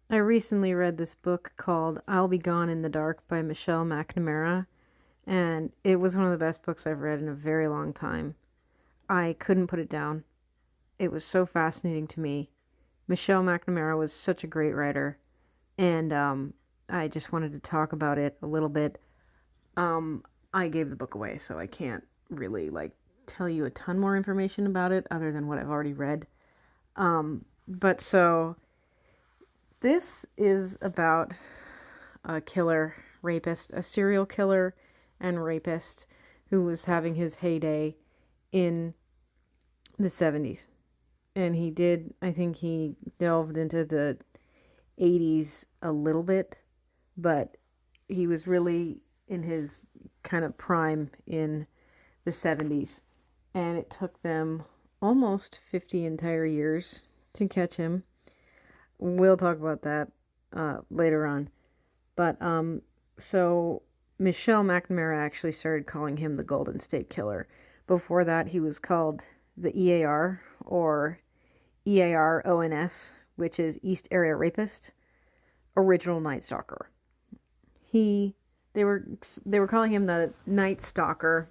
I recently read this book called I'll Be Gone in the Dark by Michelle McNamara, and it was one of the best books I've read in a very long time. I couldn't put it down. It was so fascinating to me. Michelle McNamara was such a great writer, and I just wanted to talk about it a little bit. Um, I gave the book away, so I can't really tell you a ton more information about it other than what I've already read. But so this is about a killer, rapist, a serial killer and rapist who was having his heyday in the 70s. And I think he delved into the 80s a little bit, but he was really in his kind of prime in the 70s. And it took them almost 50 entire years to catch him. We'll talk about that later on. But so Michelle McNamara actually started calling him the Golden State Killer. Before that, he was called the EAR or EARONS, which is East Area Rapist, Original Night Stalker. He they were calling him the Night Stalker,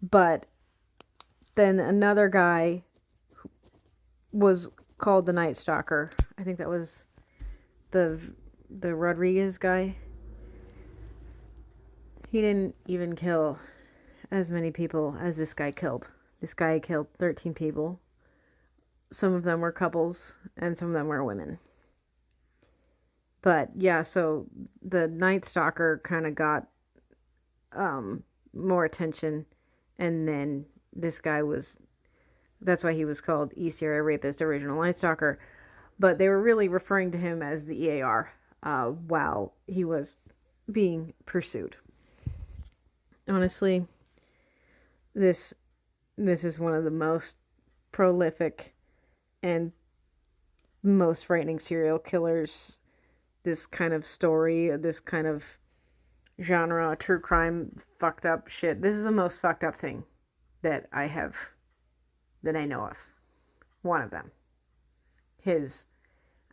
but then another guy was called the Night Stalker. I think that was the Rodriguez guy. He didn't even kill as many people as this guy killed. This guy killed 13 people. Some of them were couples, and some of them were women. But yeah, so the Night Stalker kind of got more attention, and then this guy was. That's why he was called East Area Rapist, Original Night Stalker. But they were really referring to him as the EAR while he was being pursued. Honestly, this this is one of the most prolific and most frightening serial killers. This kind of story, this kind of genre, true crime, fucked up shit. This is the most fucked up thing that I know of. One of them. His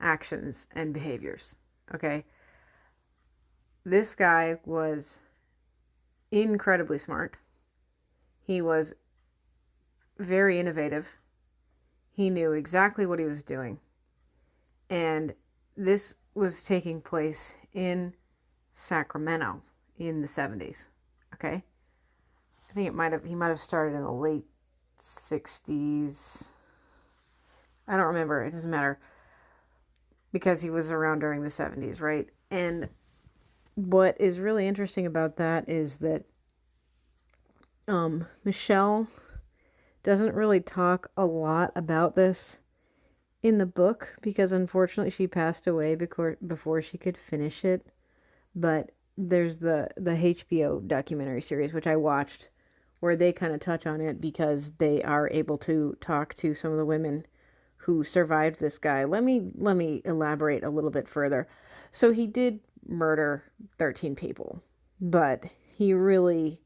actions and behaviors. Okay? This guy was incredibly smart. He was very innovative. He knew exactly what he was doing. And this was taking place in Sacramento in the 70s. Okay? I think he might have started in the late 60s. I don't remember. It doesn't matter because he was around during the 70s, right? And what is really interesting about that is that Michelle doesn't really talk a lot about this in the book because unfortunately she passed away before she could finish it. But there's the HBO documentary series which I watched where they kind of touch on it because they are able to talk to some of the women who survived this guy. Let me elaborate a little bit further. So he did murder 13 people, but he really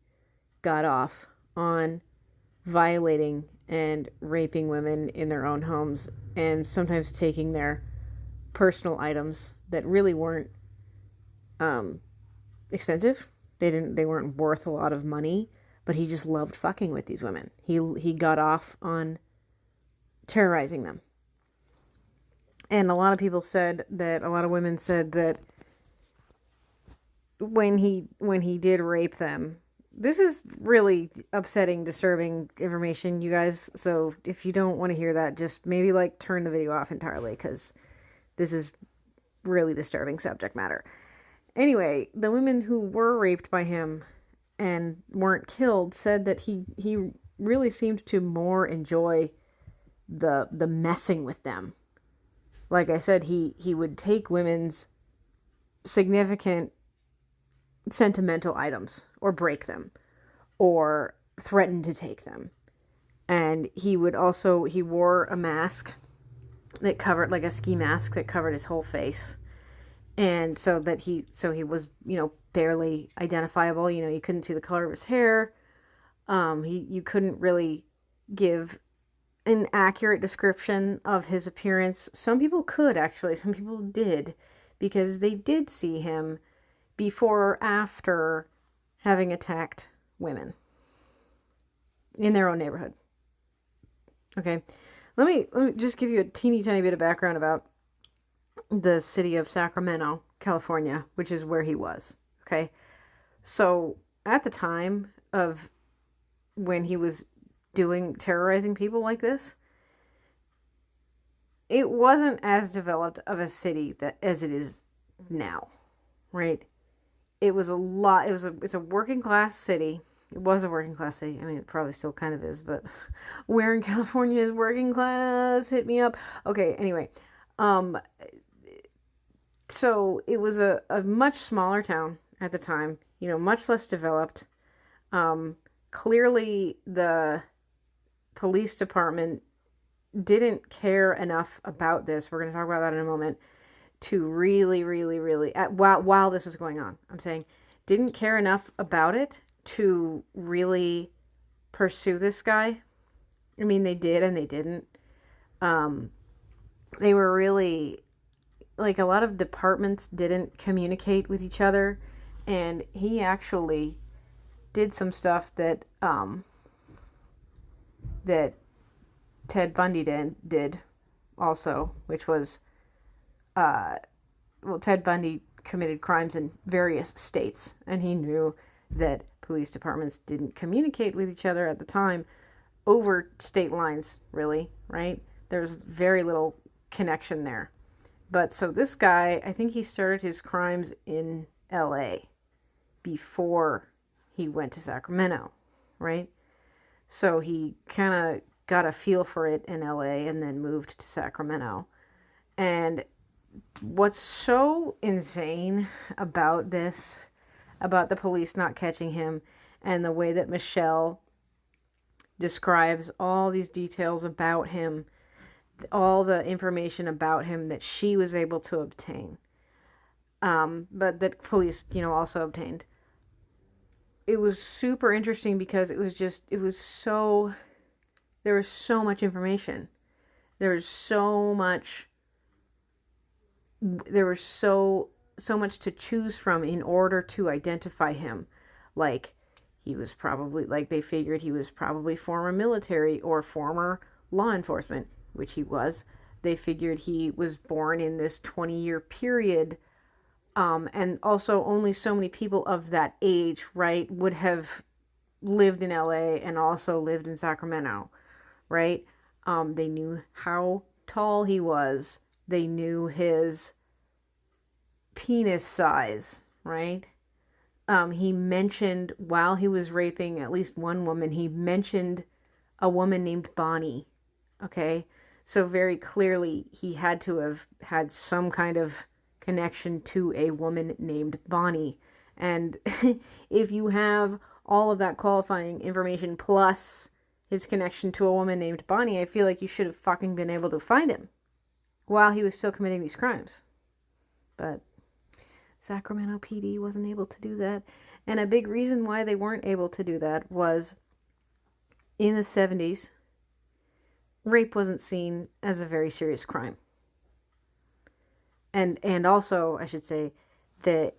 got off on violating and raping women in their own homes and sometimes taking their personal items that really weren't expensive. They weren't worth a lot of money, but he just loved fucking with these women. He got off on terrorizing them. And a lot of women said that when he did rape them, this is really upsetting, disturbing information, you guys. So if you don't want to hear that, just maybe turn the video off entirely because this is really disturbing subject matter. Anyway, the women who were raped by him and weren't killed said that he really seemed to more enjoy the messing with them. Like I said, he would take women's significant sentimental items or break them or threaten to take them. And he wore a mask that covered, like a ski mask that covered his whole face. And so he was, barely identifiable. You couldn't see the color of his hair. You couldn't really give an accurate description of his appearance. Some people could, actually. Some people did, because they did see him before or after having attacked women in their own neighborhood. Okay, let me just give you a teeny tiny bit of background about the city of Sacramento, California, which is where he was. Okay, so at the time of when he was terrorizing people like this, it wasn't as developed of a city as it is now, right? It was a lot. It's a working class city. It was a working class city. I mean, it probably still kind of is, but where in California is working class? Hit me up. Okay, anyway. So it was a much smaller town at the time, much less developed. Clearly, the police department didn't care enough about this. We're going to talk about that in a moment. To really, really, really, while this is going on, I'm saying, didn't care enough about it to really pursue this guy. I mean, they did and they didn't. They were really, like, a lot of departments didn't communicate with each other, and he actually did some stuff that that Ted Bundy did also, which was, Ted Bundy committed crimes in various states, and he knew that police departments didn't communicate with each other at the time over state lines, really, right? There's very little connection there. But so this guy, I think he started his crimes in LA before he went to Sacramento, right? So he kind of got a feel for it in LA and then moved to Sacramento. And what's so insane about this, about the police not catching him, and the way that Michelle describes all these details about him, all the information about him that she was able to obtain, but that police, also obtained. It was super interesting because there was so much information. There was so much to choose from in order to identify him. Like, they figured he was probably former military or former law enforcement, which he was. They figured he was born in this 20-year period, and also only so many people of that age, right, would have lived in LA and also lived in Sacramento, right? They knew how tall he was. They knew his penis size, right? He mentioned, while he was raping at least one woman, he mentioned a woman named Bonnie, okay? So very clearly he had to have had some kind of connection to a woman named Bonnie. And if you have all of that qualifying information plus his connection to a woman named Bonnie, I feel like you should have fucking been able to find him while he was still committing these crimes. But Sacramento PD wasn't able to do that. And a big reason why they weren't able to do that was in the 70s, rape wasn't seen as a very serious crime. And also, I should say, that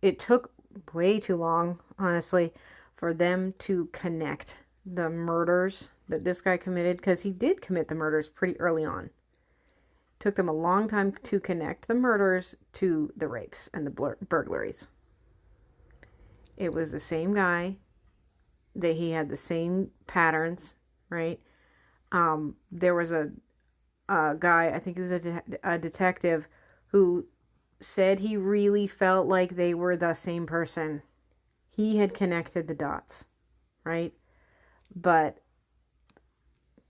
it took way too long, honestly, for them to connect the murders that this guy committed, because he did commit the murders pretty early on. It took them a long time to connect the murders to the rapes and the burglaries. It was the same guy, that he had the same patterns, right? There was a guy, I think he was a detective, who said he really felt like they were the same person. He had connected the dots, right? But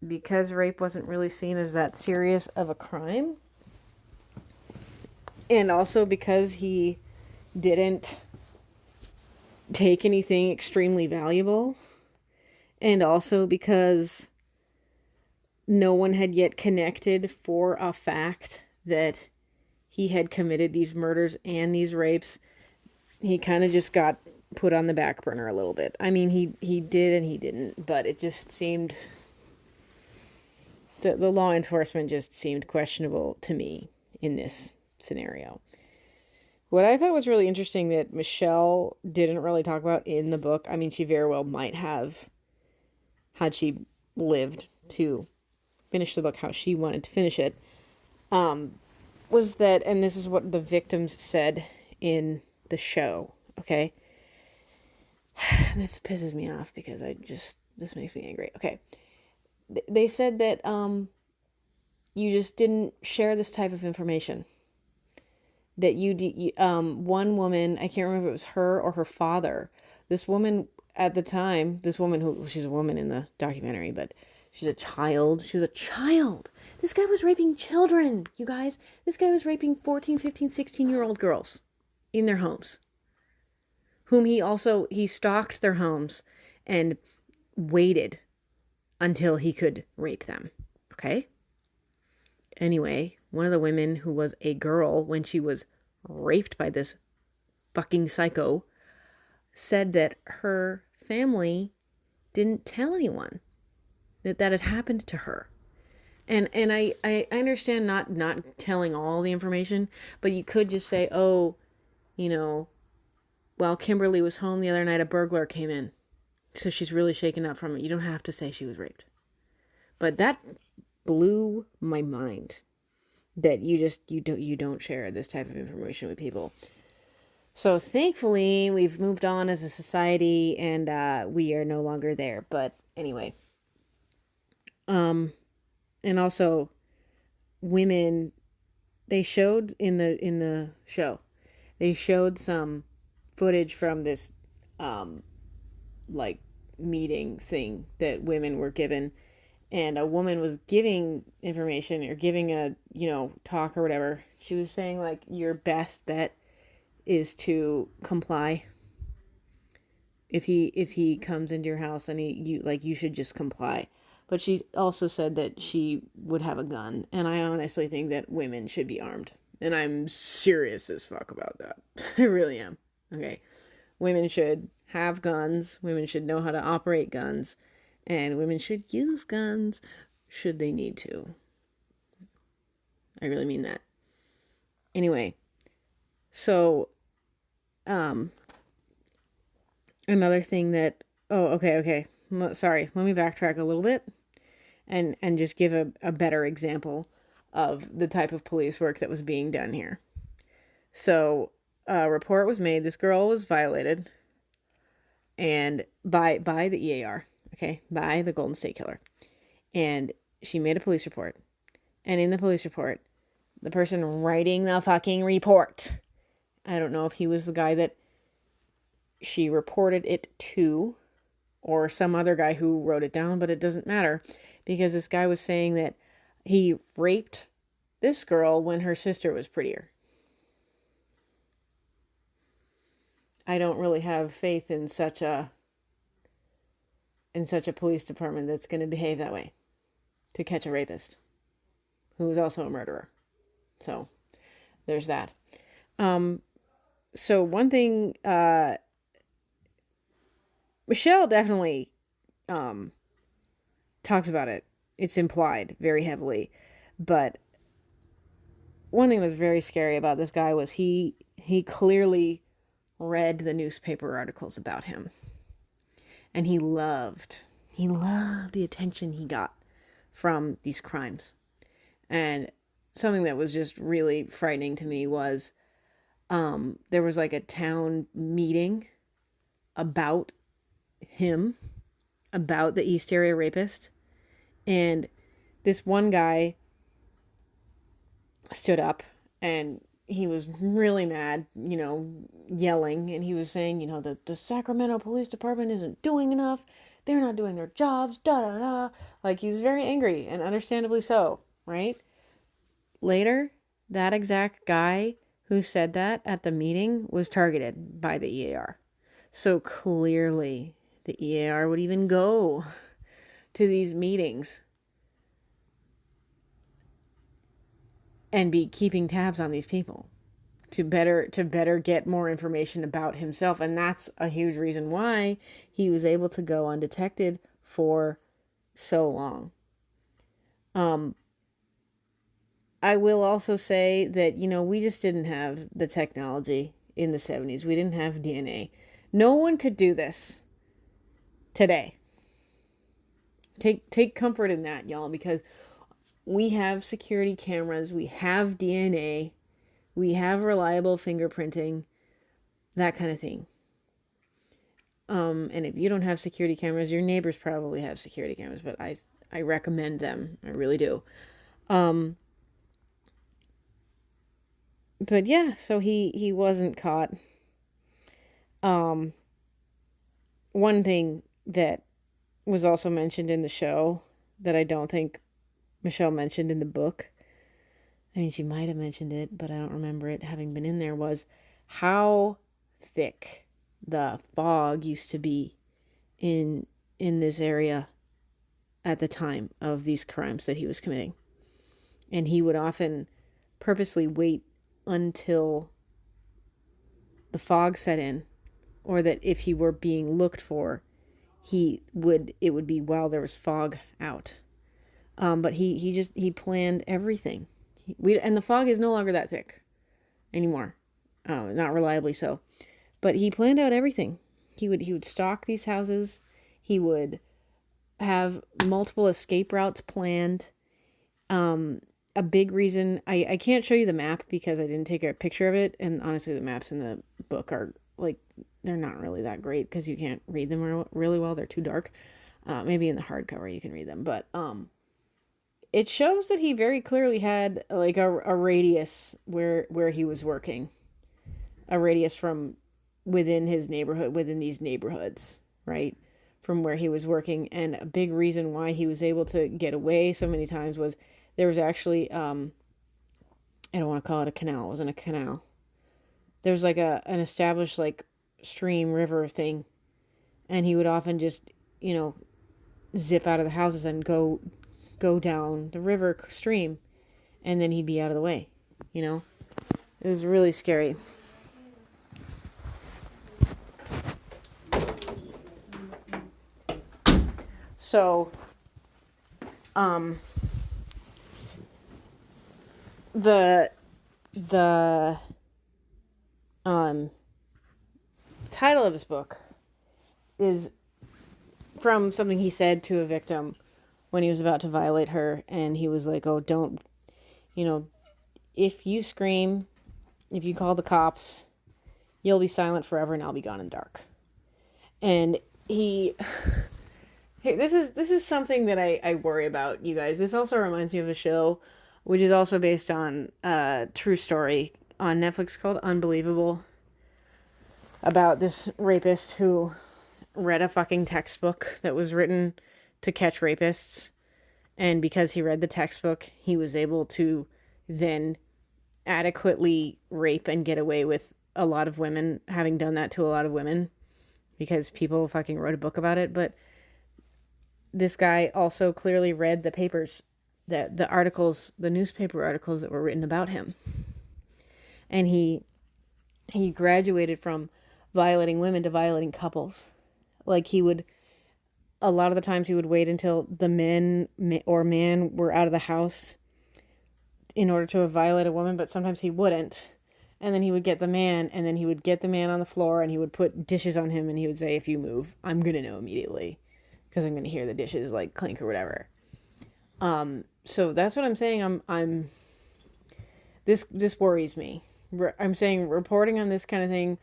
because rape wasn't really seen as that serious of a crime, and also because he didn't take anything extremely valuable, and also because no one had yet connected for a fact that he had committed these murders and these rapes, he kind of just got put on the back burner a little bit. I mean, he did and he didn't, but it just seemed the law enforcement just seemed questionable to me in this scenario. What I thought was really interesting that Michelle didn't really talk about in the book, I mean, she very well might have, had she lived to finish the book how she wanted to finish it, was that, and this is what the victims said in the show, okay? This pisses me off because this makes me angry. Okay. They said that you just didn't share this type of information. That one woman, I can't remember if it was her or her father. This woman at the time, she's a woman in the documentary, but she's a child. She was a child. This guy was raping children, you guys. This guy was raping 14, 15, 16-year-old girls in their homes. Whom he stalked their homes and waited until he could rape them. Okay? Anyway, one of the women who was a girl when she was raped by this fucking psycho said that her family didn't tell anyone that had happened to her. And I understand not telling all the information, but you could just say, oh, while Kimberly was home the other night, a burglar came in. So she's really shaken up from it. You don't have to say she was raped. But that blew my mind that you don't share this type of information with people. So thankfully, we've moved on as a society and we are no longer there. But anyway. And also women, they showed in the show, they showed some footage from this meeting thing that women were given, and a woman was giving information or giving a talk or whatever. She was saying your best bet is to comply. If he comes into your house and you should just comply. But she also said that she would have a gun, and I honestly think that women should be armed. And I'm serious as fuck about that. I really am. Okay. Women should have guns. Women should know how to operate guns. And women should use guns should they need to. I really mean that. Anyway. So, another thing that... Oh, okay. Sorry. Let me backtrack a little bit and just give a better example of the type of police work that was being done here. So, a report was made. This girl was violated, and by the EAR, okay, by the Golden State Killer, and she made a police report. And in the police report, the person writing the fucking report, I don't know if he was the guy that she reported it to, or some other guy who wrote it down, but it doesn't matter, because this guy was saying that he raped this girl when her sister was prettier. I don't really have faith in such a police department that's going to behave that way to catch a rapist who is also a murderer. So there's that. So one thing, Michelle definitely talks about it. It's implied very heavily. But one thing that's very scary about this guy was he clearly read the newspaper articles about him. And he loved the attention he got from these crimes. And something that was just really frightening to me was there was a town meeting about him, about the East Area rapist. And this one guy stood up and he was really mad, yelling, and he was saying, that the Sacramento Police Department isn't doing enough. They're not doing their jobs, da-da-da. He was very angry, and understandably so, right? Later, that exact guy who said that at the meeting was targeted by the EAR. So clearly, the EAR would even go to these meetings and be keeping tabs on these people better get more information about himself. And that's a huge reason why he was able to go undetected for so long. I will also say that, we just didn't have the technology in the 70s. We didn't have DNA. No one could do this today. Take comfort in that, y'all, because we have security cameras, we have DNA, we have reliable fingerprinting, that kind of thing. And if you don't have security cameras, your neighbors probably have security cameras, but I recommend them. I really do. But yeah, so he wasn't caught. One thing that was also mentioned in the show that I don't think Michelle mentioned in the book, I mean, she might have mentioned it, but I don't remember it having been in there, was how thick the fog used to be in this area at the time of these crimes that he was committing. And he would often purposely wait until the fog set in, or that if he were being looked for, it would be while there was fog out. But he planned everything. And the fog is no longer that thick anymore. Not reliably so. But he planned out everything. He would stalk these houses. He would have multiple escape routes planned. A big reason, I can't show you the map because I didn't take a picture of it. And honestly, the maps in the book are they're not really that great because you can't read them really well. They're too dark. Maybe in the hardcover you can read them. But it shows that he very clearly had a radius where he was working. A radius from within his neighborhood, within these neighborhoods, right? From where he was working. And a big reason why he was able to get away so many times was there was actually, I don't want to call it a canal. It wasn't a canal. There was an established stream, river thing. And he would often just, zip out of the houses and go down the river stream. And then he'd be out of the way, It was really scary. So, the title of his book is from something he said to a victim when he was about to violate her, and he was like, "Oh, don't, if you scream, if you call the cops, you'll be silent forever and I'll be gone in the dark." And hey, this is something that I worry about, you guys. This also reminds me of a show which is also based on a true story on Netflix called Unbelievable, about this rapist who read a fucking textbook that was written to catch rapists. And because he read the textbook, he was able to then adequately rape and get away with a lot of women, having done that to a lot of women, because people fucking wrote a book about it. But this guy also clearly read the papers, the articles, the newspaper articles that were written about him. And he graduated from violating women to violating couples. A lot of the times he would wait until the men or man were out of the house in order to violate a woman, but sometimes he wouldn't. And then he would get the man, and then he would get the man on the floor, and he would put dishes on him, and he would say, "If you move, I'm going to know immediately, because I'm going to hear the dishes clink or whatever." So that's what I'm saying. This worries me. I'm saying reporting on this kind of thing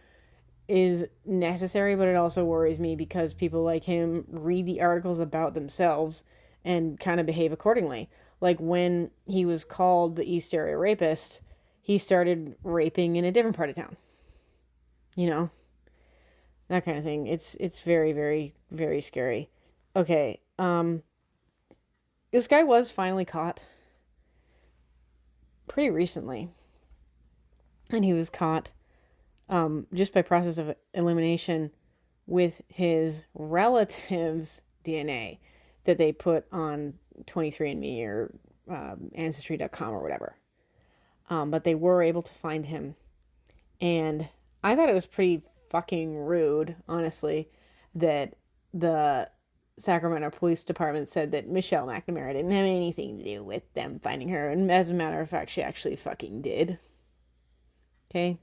is necessary, but it also worries me because people like him read the articles about themselves and kind of behave accordingly. Like when he was called the East Area Rapist, he started raping in a different part of town. That kind of thing. It's very, very, very scary. Okay. This guy was finally caught pretty recently. And he was caught just by process of elimination with his relatives' DNA that they put on 23andMe or Ancestry.com or whatever. But they were able to find him. And I thought it was pretty fucking rude, honestly, that the Sacramento Police Department said that Michelle McNamara didn't have anything to do with them finding her. And as a matter of fact, she actually fucking did. Okay?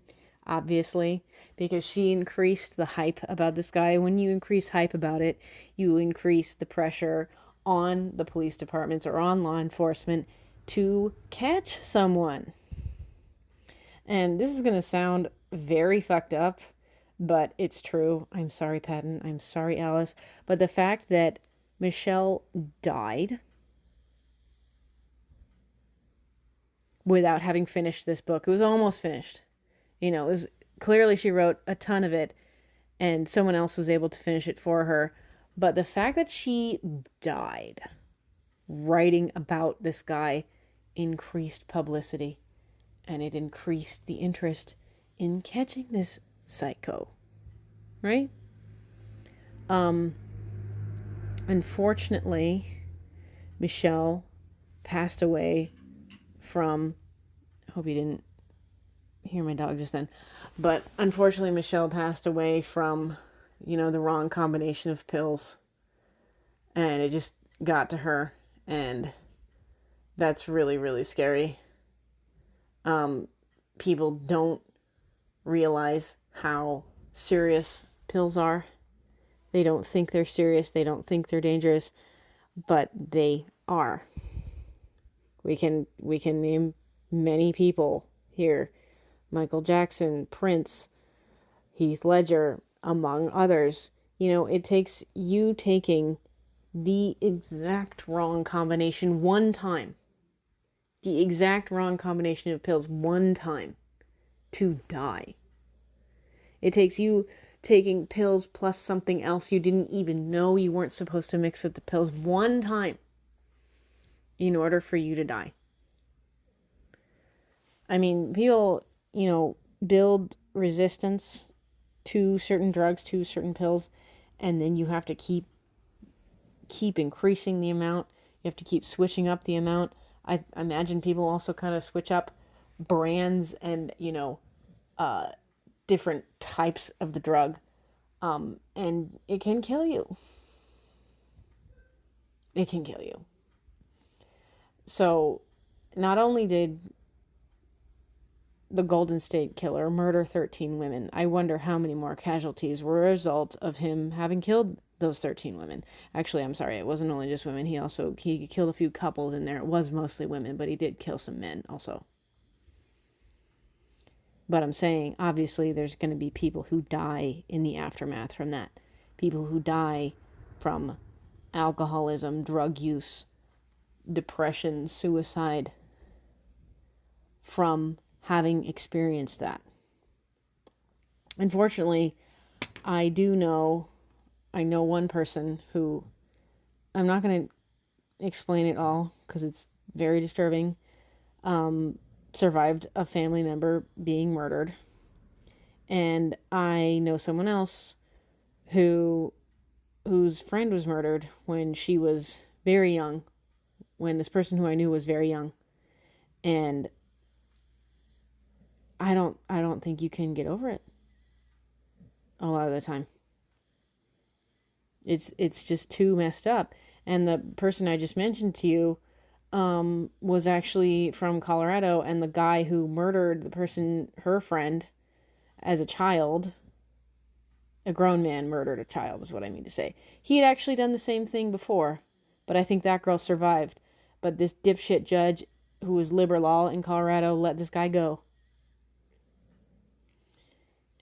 Obviously, because she increased the hype about this guy. When you increase hype about it, you increase the pressure on the police departments or on law enforcement to catch someone. And this is going to sound very fucked up, but it's true. I'm sorry, Patton. I'm sorry, Alice. But the fact that Michelle died without having finished this book, it was almost finished. You know, it was clearly she wrote a ton of it and someone else was able to finish it for her. But the fact that she died writing about this guy increased publicity, and it increased the interest in catching this psycho, right? Unfortunately, Michelle passed away from, I hope you didn't hear my dog just then, but unfortunately Michelle passed away from, the wrong combination of pills, and it just got to her, and that's really, really scary. People don't realize how serious pills are. They don't think they're serious. They don't think they're dangerous, but they are. We can name many people here. Michael Jackson, Prince, Heath Ledger, among others. It takes you taking the exact wrong combination one time. The exact wrong combination of pills one time to die. It takes you taking pills plus something else you didn't even know you weren't supposed to mix with the pills one time in order for you to die. I mean, people, build resistance to certain drugs, to certain pills, and then you have to keep increasing the amount. You have to keep switching up the amount. I imagine people also kind of switch up brands and, different types of the drug. And it can kill you. It can kill you. So, not only did the Golden State Killer murder 13 women, I wonder how many more casualties were a result of him having killed those 13 women. Actually, I'm sorry, it wasn't only just women. He killed a few couples in there. It was mostly women, but he did kill some men also. But I'm saying, obviously, there's going to be people who die in the aftermath from that. People who die from alcoholism, drug use, depression, suicide, from having experienced that. Unfortunately, I know one person who, I'm not going to explain it all because it's very disturbing, survived a family member being murdered. And I know someone else whose friend was murdered when she was very young, when this person who I knew was very young. And I don't think you can get over it a lot of the time. It's just too messed up. And the person I just mentioned to you was actually from Colorado, and the guy who murdered the person, her friend, as a child, a grown man murdered a child is what I mean to say. He had actually done the same thing before, but I think that girl survived. But this dipshit judge, who was liberal in Colorado, let this guy go.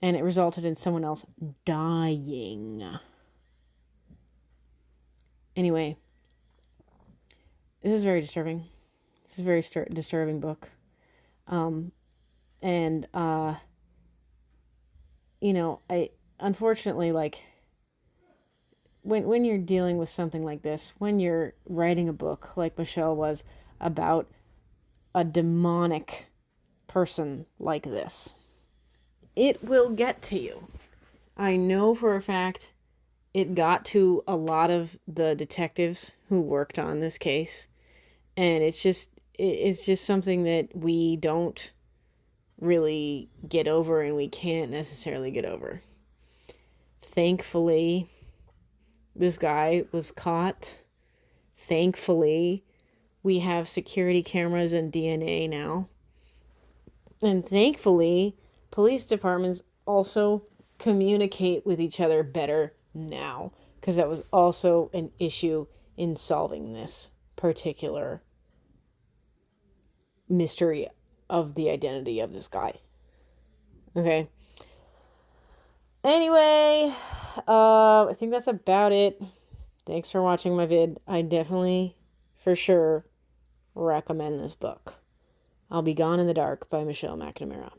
And it resulted in someone else dying. Anyway, this is very disturbing. This is a very disturbing book. I unfortunately, like, when you're dealing with something like this, when you're writing a book like Michelle was about a demonic person like this, it will get to you. I know for a fact it got to a lot of the detectives who worked on this case, and it's just something that we don't really get over and we can't necessarily get over. Thankfully, this guy was caught. Thankfully, we have security cameras and DNA now. And thankfully, police departments also communicate with each other better now, because that was also an issue in solving this particular mystery of the identity of this guy. Okay. Anyway, I think that's about it. Thanks for watching my vid. I definitely, for sure, recommend this book. I'll Be Gone in the Dark by Michelle McNamara.